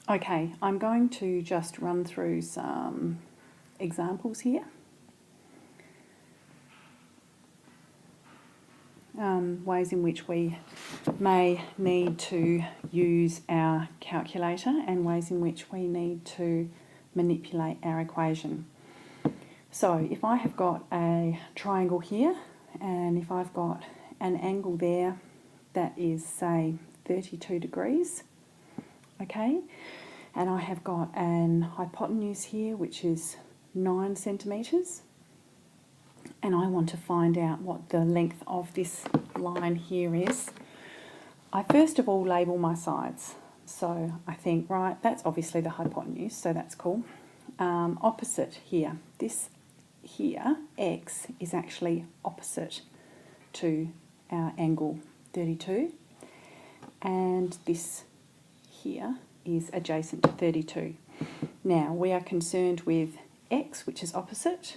Okay, I'm going to just run through some examples here. Ways in which we may need to use our calculator and ways in which we need to manipulate our equation. So if I have got a triangle here and if I've got an angle there that is, say, 32 degrees, okay, and I have got an hypotenuse here which is 9 centimetres, and I want to find out what the length of this line here is, I first of all label my sides. So I think, right, that's obviously the hypotenuse, so that's cool. Opposite here, this here, x, is actually opposite to our angle 32, and this here is adjacent to 32. Now we are concerned with x, which is opposite,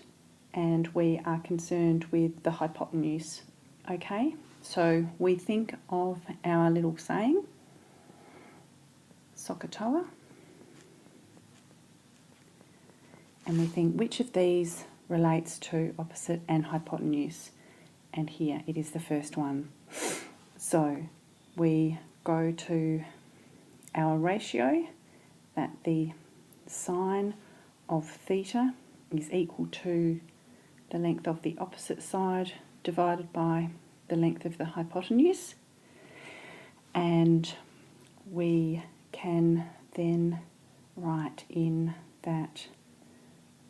and we are concerned with the hypotenuse. Okay, so we think of our little saying, Sokotoa, and we think which of these relates to opposite and hypotenuse, and here it is the first one. So we go to our ratio that the sine of theta is equal to the length of the opposite side divided by the length of the hypotenuse, and we can then write in that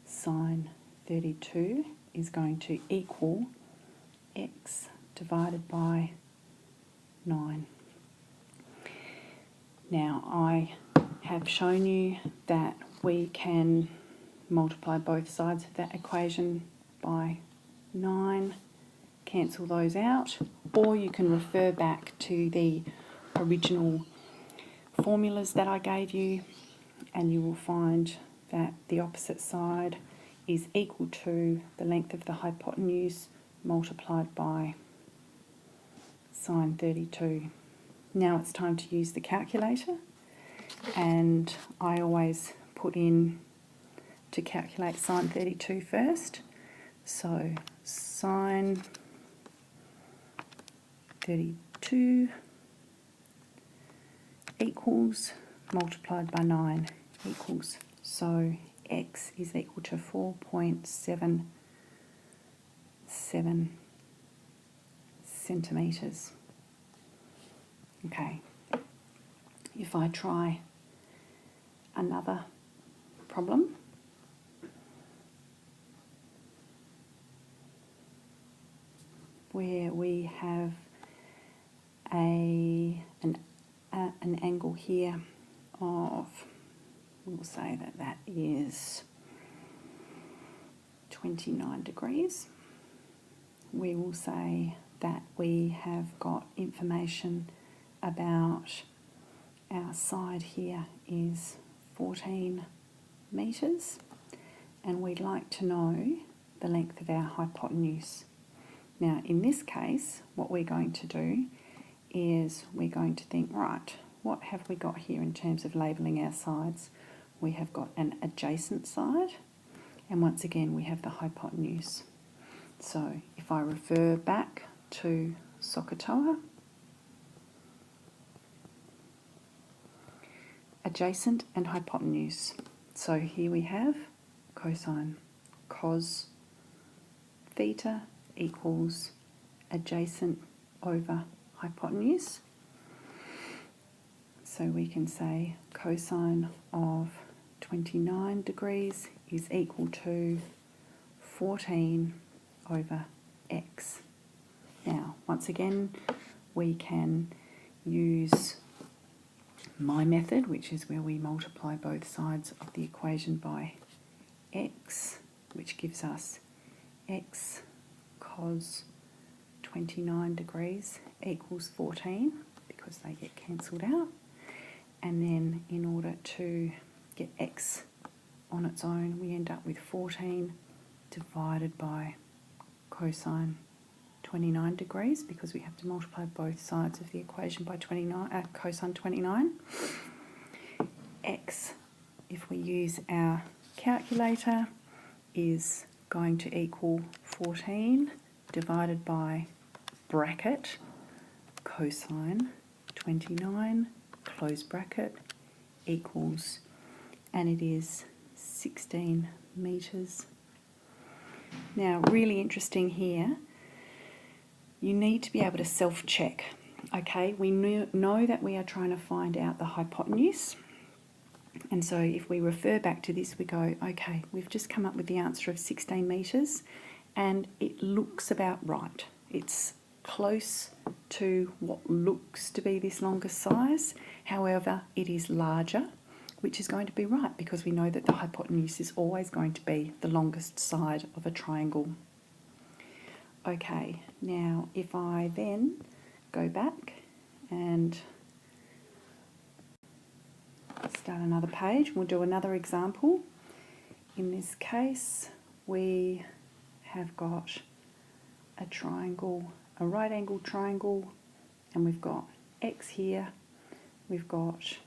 sine 32 is going to equal x divided by 9. Now I have shown you that we can multiply both sides of that equation by 9, cancel those out, or you can refer back to the original formulas that I gave you, and you will find that the opposite side is equal to the length of the hypotenuse multiplied by sine 32. Now it's time to use the calculator, and I always put in to calculate sine 32 first. So sine 32 equals multiplied by 9 equals, so x is equal to 4.77 centimetres. Okay, if I try another problem, where we have an angle here of, we'll say that is 29 degrees. We will say that we have got information about our side here is 14 metres, and we'd like to know the length of our hypotenuse. Now in this case, what we're going to do is we're going to think, right, what have we got here in terms of labelling our sides? We have got an adjacent side, and once again we have the hypotenuse. So if I refer back to Sokotoa, adjacent and hypotenuse. So here we have cosine, cos theta equals adjacent over hypotenuse. So we can say cosine of 29 degrees is equal to 14 over x. Now, once again, we can use my method, which is where we multiply both sides of the equation by x, which gives us x cos 29 degrees equals 14, because they get cancelled out. And then in order to get x on its own, we end up with 14 divided by cosine 29 degrees, because we have to multiply both sides of the equation by cosine 29. x, if we use our calculator, is going to equal 14 divided by bracket cosine 29 close bracket equals, and it is 16 metres. Now, really interesting here, you need to be able to self-check. Okay, we know that we are trying to find out the hypotenuse, and so if we refer back to this, we go, okay, we've just come up with the answer of 16 metres, and it looks about right. It's close to what looks to be this longest size. However, it is larger, which is going to be right because we know that the hypotenuse is always going to be the longest side of a triangle. Okay, now if I then go back and start another page, we'll do another example. In this case, we have got a triangle, a right angle triangle, and we've got x here, we've got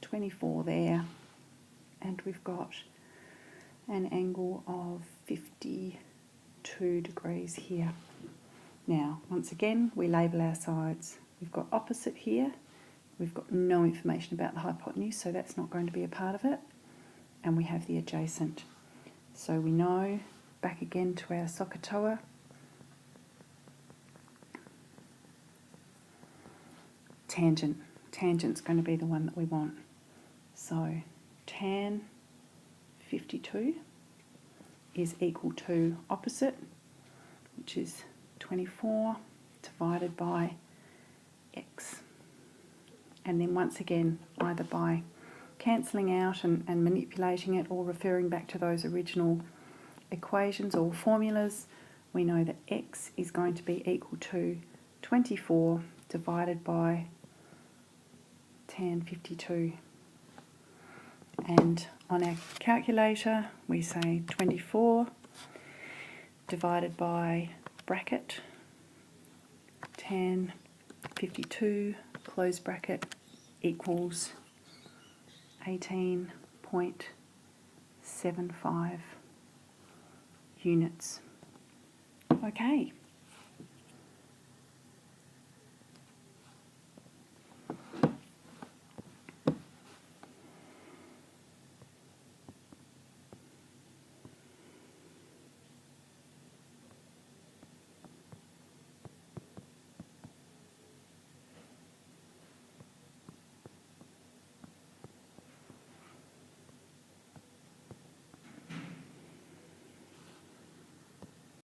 24 there, and we've got an angle of 52 degrees here. Now, once again, we label our sides. We've got opposite here, we've got no information about the hypotenuse, so that's not going to be a part of it, and we have the adjacent. So we know, back again to our SOHCAHTOA, tangent. Tangent's going to be the one that we want. So tan 52 is equal to opposite, which is 24 divided by x. And then once again, either by cancelling out and manipulating it or referring back to those original equations or formulas, we know that x is going to be equal to 24 divided by tan 52. And on our calculator, we say 24 divided by bracket tan 52 close bracket equals 18.75 units. Okay.